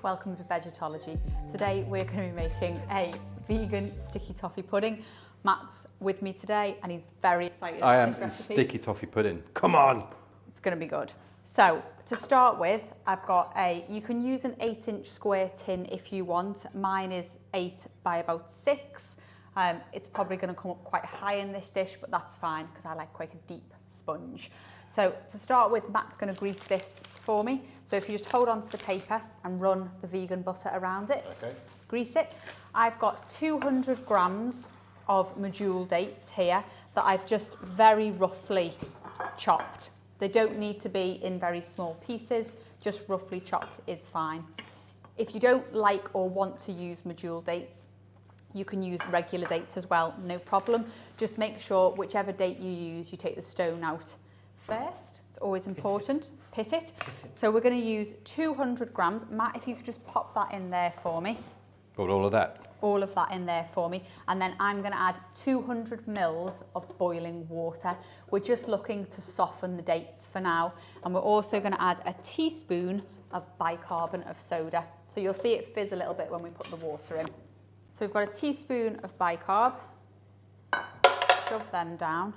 Welcome to Vegetology. Today we're going to be making a vegan sticky toffee pudding. Matt's with me today and he's very excited I about am this recipe. sticky toffee pudding. Come on! It's going to be good. So to start with, I've got you can use an 8-inch square tin if you want. Mine is 8 by about 6. It's probably going to come up quite high in this dish, but that's fine because I like quite a deep sponge. So to start with, Matt's going to grease this for me. So if you just hold on to the paper and run the vegan butter around it, Okay. grease it. I've got 200 grams of medjool dates here that I've just very roughly chopped. They don't need to be in very small pieces, just roughly chopped is fine. If you don't like or want to use medjool dates, you can use regular dates as well, no problem. Just make sure whichever date you use, you take the stone out first. It's always important. Pit it. So we're going to use 200 grams. Matt, if you could just pop that in there for me. Got all of that? All of that in there for me. And then I'm going to add 200 mils of boiling water. We're just looking to soften the dates for now. And we're also going to add a teaspoon of bicarbonate of soda. So you'll see it fizz a little bit when we put the water in. So we've got a teaspoon of bicarb. Shove them down.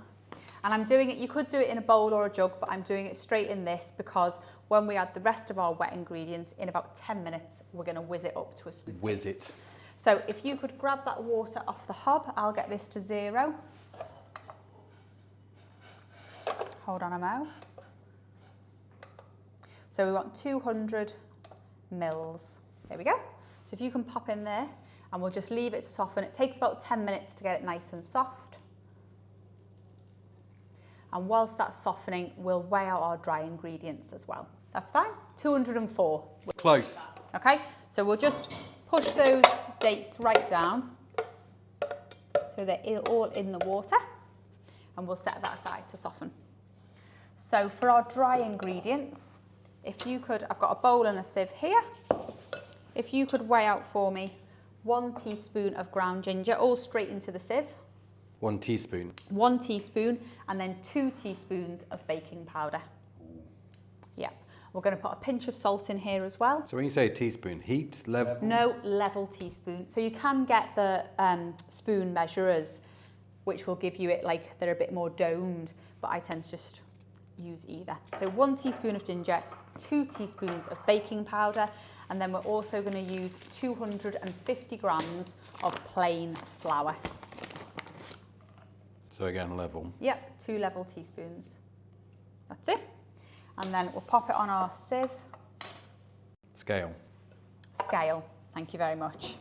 And I'm doing it, you could do it in a bowl or a jug, but I'm doing it straight in this because when we add the rest of our wet ingredients, in about 10 minutes, we're going to whiz it up to a smooth Whiz paste. it. So if you could grab that water off the hob, I'll get this to 0. Hold on a mo. So we want 200 mils. There we go. So if you can pop in there, and we'll just leave it to soften. It takes about 10 minutes to get it nice and soft. And whilst that's softening, we'll weigh out our dry ingredients as well. That's fine. 204. Close. Okay, so we'll just push those dates right down so they're all in the water, and we'll set that aside to soften. So for our dry ingredients, if you could, I've got a bowl and a sieve here. If you could weigh out for me 1 teaspoon of ground ginger, all straight into the sieve. 1 teaspoon. 1 teaspoon, and then 2 teaspoons of baking powder. Yeah, we're going to put a pinch of salt in here as well. So when you say a teaspoon, heaped, level? No, level teaspoon. So you can get the spoon measurers, which will give you it like they're a bit more domed, but I tend to just use either. So 1 teaspoon of ginger, 2 teaspoons of baking powder, and then we're also going to use 250 grams of plain flour. So again, level. Yep, 2 level teaspoons. That's it. And then we'll pop it on our sieve. Scale. Scale. Thank you very much.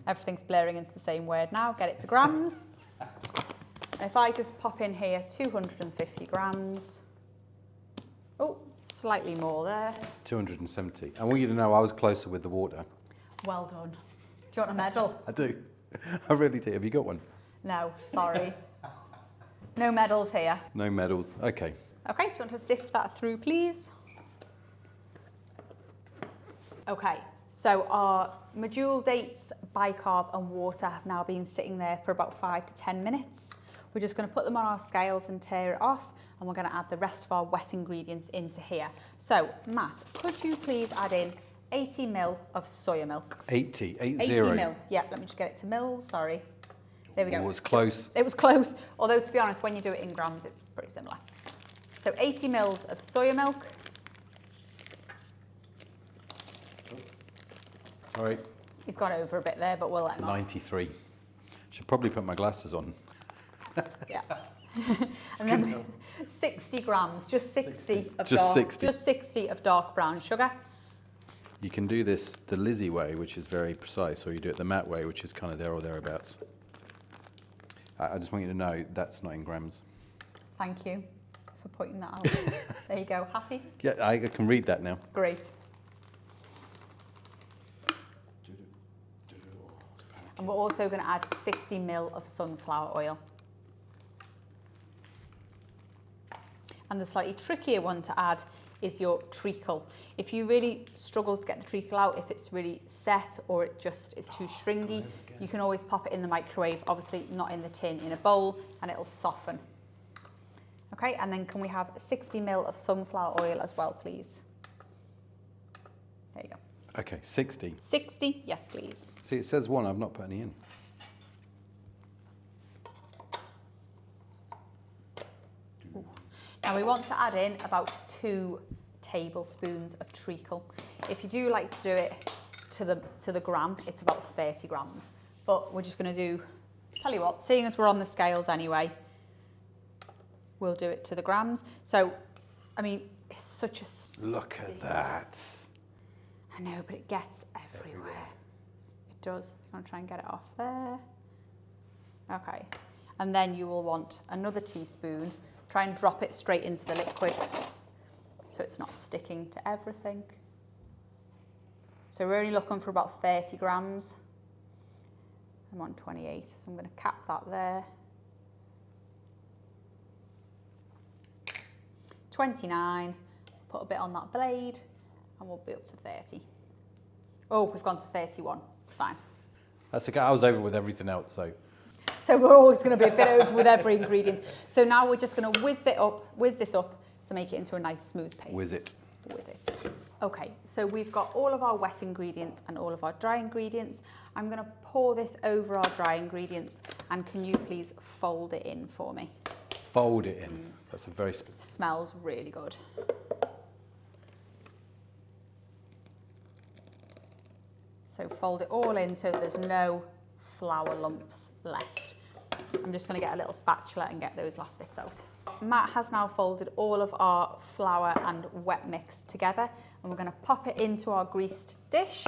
Everything's blurring into the same word now. Get it to grams. If I just pop in here 250 grams. Oh, slightly more there. 270. I want you to know I was closer with the water. Well done. Do you want a medal? I do. I really do. Have you got one? No, sorry. No medals here. No medals. Okay. Okay, do you want to sift that through, please? Okay, so our medjool dates, bicarb and water have now been sitting there for about 5 to 10 minutes. We're just going to put them on our scales and tear it off, and we're going to add the rest of our wet ingredients into here. So, Matt, could you please add in 80 ml of soya milk? 80 ml. Yeah, let me just get it to mils, sorry. There we go. Oh, it's close. It was close, although to be honest, when you do it in grams, it's pretty similar. So 80 mils of soya milk. All right. He's gone over a bit there, but we'll let him off. 93. Should probably put my glasses on. Yeah. And then 60 grams, just 60 of Just dark, 60. just 60 of dark brown sugar. You can do this the Lizzie way, which is very precise, or you do it the Matt way, which is kind of there or thereabouts. I just want you to know that's not in grams. Thank you for pointing that out. There you go. Happy? Yeah, I can read that now. Great. And we're also going to add 60 ml of sunflower oil. And the slightly trickier one to add is your treacle. If you really struggle to get the treacle out, if it's really set or it just is too stringy, you can always pop it in the microwave, obviously not in the tin, in a bowl, and it'll soften. Okay, and then can we have 60 ml of sunflower oil as well, please? There you go. Okay, 60. 60, yes please. See, it says 1, I've not put any in. Now we want to add in about 2 tablespoons of treacle. If you do like to do it to the gram, it's about 30 grams. But we're just going to do, tell you what, seeing as we're on the scales anyway, we'll do it to the grams. So, I mean, it's such a... Look at that. I know, but it gets everywhere. It does. I'm going to try and get it off there. Okay. And then you will want another teaspoon. Try and drop it straight into the liquid so it's not sticking to everything. So we're only looking for about 30 grams. I'm on 28, so I'm going to cap that there. 29, put a bit on that blade, and we'll be up to 30. Oh, we've gone to 31, it's fine. That's okay, I was over with everything else, so. So we're always going to be a bit over with every ingredient. So now we're just going to whiz this up to make it into a nice smooth paste. Whiz it. Whiz it. Okay, so we've got all of our wet ingredients and all of our dry ingredients. I'm going to pour this over our dry ingredients, and can you please fold it in for me? Fold it in. That's a very specific. Smells really good. So fold it all in so that there's no flour lumps left. I'm just going to get a little spatula and get those last bits out. Matt has now folded all of our flour and wet mix together, and we're going to pop it into our greased dish.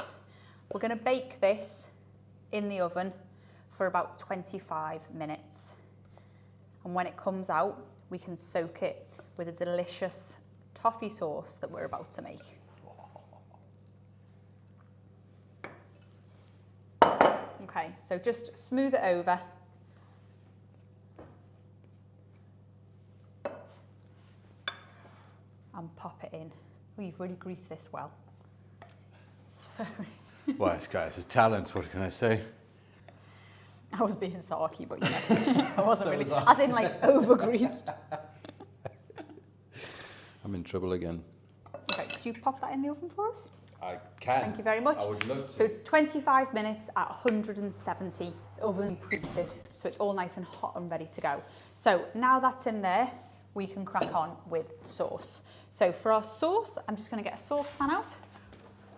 We're going to bake this in the oven for about 25 minutes. And when it comes out, we can soak it with a delicious toffee sauce that we're about to make. Okay, so just smooth it over. And pop it in. Oh, you've really greased this well. It's very... Well, this guy has a talent, what can I say? I was being sarky, but you know, I wasn't really, as in like over-greased. I'm in trouble again. Okay, could you pop that in the oven for us? I can. Thank you very much. I would love to. So 25 minutes at 170, oven preheated, so it's all nice and hot and ready to go. So now that's in there, we can crack on with the sauce. So for our sauce, I'm just going to get a saucepan out,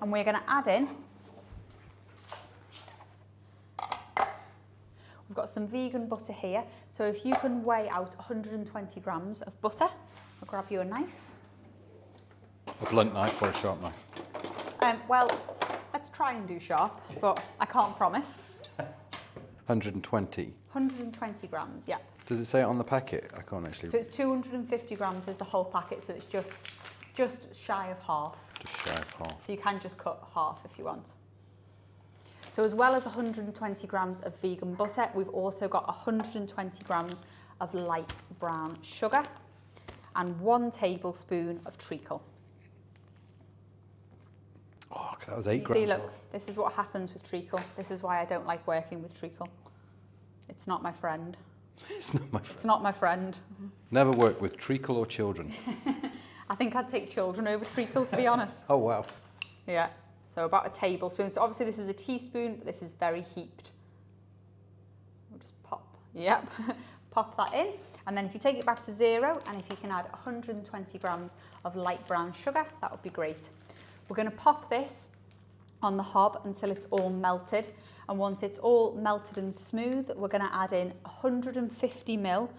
and we're going to add in. We've got some vegan butter here, so if you can weigh out 120 grams of butter, I'll grab you a knife. A blunt knife or a sharp knife? Well, let's try and do sharp, but I can't promise. 120. 120 grams, yeah. Does it say it on the packet? I can't actually. So it's 250 grams is the whole packet, so it's just shy of half. Just shy of half. So you can just cut half if you want. So as well as 120 grams of vegan butter, we've also got 120 grams of light brown sugar and 1 tablespoon of treacle. Oh, that was 8 grams. See, look, this is what happens with treacle. This is why I don't like working with treacle. It's not my friend. It's not my friend. It's not my friend. Never work with treacle or children. I think I'd take children over treacle, to be honest. Oh, wow. Yeah, so about a tablespoon. So obviously this is a teaspoon, but this is very heaped. We'll just pop, yep, pop that in. And then if you take it back to 0, and if you can add 120 grams of light brown sugar, that would be great. We're going to pop this on the hob until it's all melted. And once it's all melted and smooth, we're going to add in 150 ml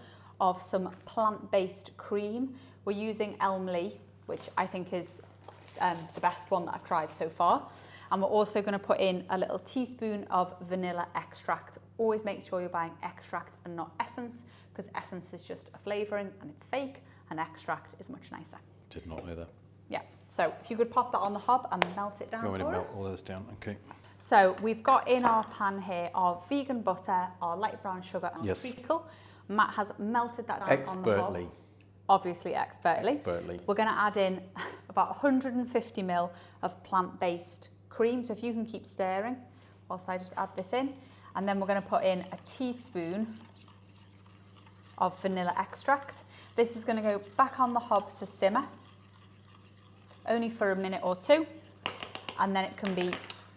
of some plant-based cream. We're using Elmley, which I think is the best one that I've tried so far. And we're also going to put in a little teaspoon of vanilla extract. Always make sure you're buying extract and not essence, because essence is just a flavouring and it's fake, and extract is much nicer. Did not know that. Yeah, so if you could pop that on the hob and melt it down You want me for to melt us. all this down? Okay. So we've got in our pan here our vegan butter, our light brown sugar and Yes. treacle. Matt has melted that down on the hob. Expertly. Obviously expertly. Expertly. We're going to add in about 150 ml of plant-based cream. So if you can keep stirring whilst I just add this in. And then we're going to put in a teaspoon of vanilla extract. This is going to go back on the hob to simmer, only for a minute or two, and then it can be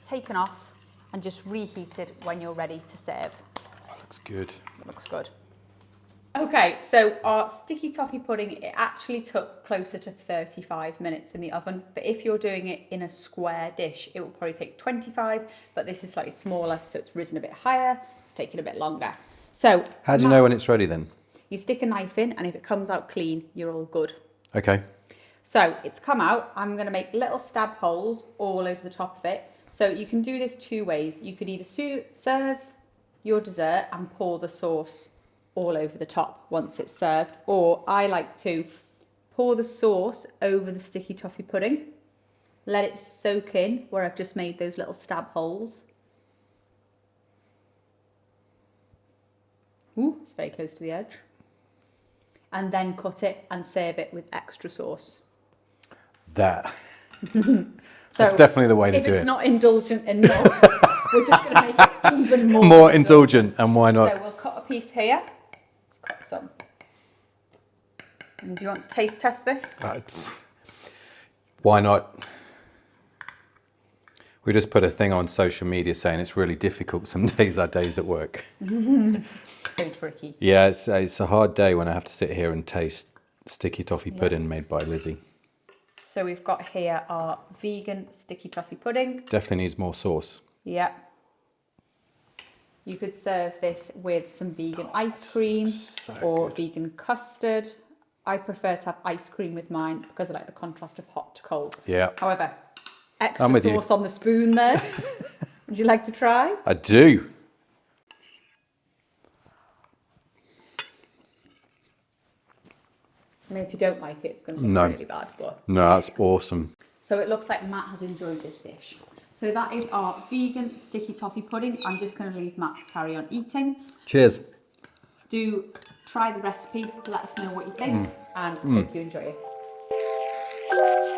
taken off and just reheated when you're ready to serve. That looks good. It looks good. Okay, so our sticky toffee pudding, it actually took closer to 35 minutes in the oven, but if you're doing it in a square dish, it will probably take 25, but this is slightly smaller, so it's risen a bit higher, it's taking a bit longer. So how do you know when it's ready then? You stick a knife in, and if it comes out clean, you're all good. Okay. So it's come out. I'm going to make little stab holes all over the top of it. So you can do this two ways. You could either serve your dessert and pour the sauce all over the top once it's served, or I like to pour the sauce over the sticky toffee pudding, let it soak in where I've just made those little stab holes. Ooh, it's very close to the edge. And then cut it and serve it with extra sauce. That's So definitely the way to do it. If it's not indulgent enough, we're just going to make it even more. More indulgent, and why not? So we'll cut a piece here. Let's cut some. And do you want to taste test this? Why not? We just put a thing on social media saying it's really difficult some days are days at work. So tricky. Yeah, it's a hard day when I have to sit here and taste sticky toffee pudding made by Lizzie. So we've got here our vegan sticky toffee pudding. Definitely needs more sauce. Yeah. You could serve this with some vegan ice cream or vegan custard. I prefer to have ice cream with mine because I like the contrast of hot to cold. Yeah. However, extra sauce on the spoon there. Would you like to try? I do. I mean, if you don't like it, it's going to look really bad. But No, that's awesome. so it looks like Matt has enjoyed this dish. So that is our vegan sticky toffee pudding. I'm just going to leave Matt to carry on eating. Cheers. Do try the recipe, let us know what you think, and hope you enjoy it.